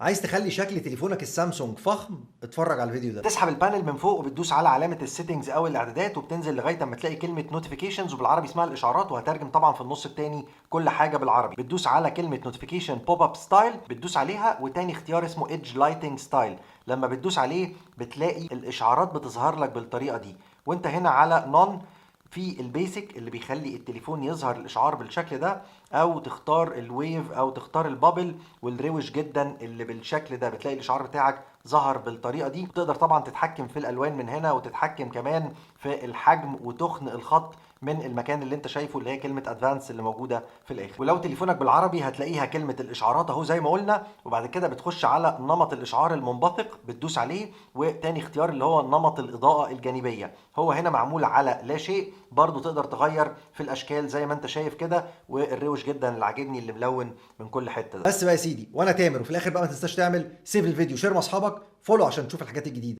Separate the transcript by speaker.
Speaker 1: عايز تخلي شكل تليفونك السامسونج فخم؟ اتفرج على الفيديو ده.
Speaker 2: تسحب البانل من فوق وبتدوس على علامه السيتنجز او الاعدادات وبتنزل لغايه اما تلاقي كلمه نوتيفيكيشنز وبالعربي اسمها الاشعارات، وهترجم طبعا في النص التاني كل حاجه بالعربي. بتدوس على كلمه نوتيفيكيشن بوب اب ستايل، بتدوس عليها، وتاني اختيار اسمه ايدج لايتنج ستايل. لما بتدوس عليه بتلاقي الاشعارات بتظهر لك بالطريقه دي، وانت هنا على نون في البيسك اللي بيخلي التليفون يظهر الاشعار بالشكل ده، او تختار الويف او تختار البابل والروش جدا اللي بالشكل ده، بتلاقي الاشعار بتاعك ظهر بالطريقه دي. تقدر طبعا تتحكم في الالوان من هنا، وتتحكم كمان في الحجم وتخن الخط من المكان اللي انت شايفه اللي هي كلمه ادفانس اللي موجوده في الاخر. ولو تليفونك بالعربي هتلاقيها كلمه الاشعارات اهو زي ما قلنا، وبعد كده بتخش على نمط الاشعار المنبثق بتدوس عليه، وتاني اختيار اللي هو نمط الاضاءه الجانبيه. هو هنا معمول على لا شيء، برضو تقدر تغير في الاشكال زي ما انت شايف كده، والروش جدا اللي عاجبني اللي ملون من كل حته ده.
Speaker 1: بس بقى يا سيدي، وانا تامر، وفي الاخر بقى ما تنساش تعمل سيف الفيديو، شير مع اصحابك، فولو عشان تشوف الحاجات الجديده.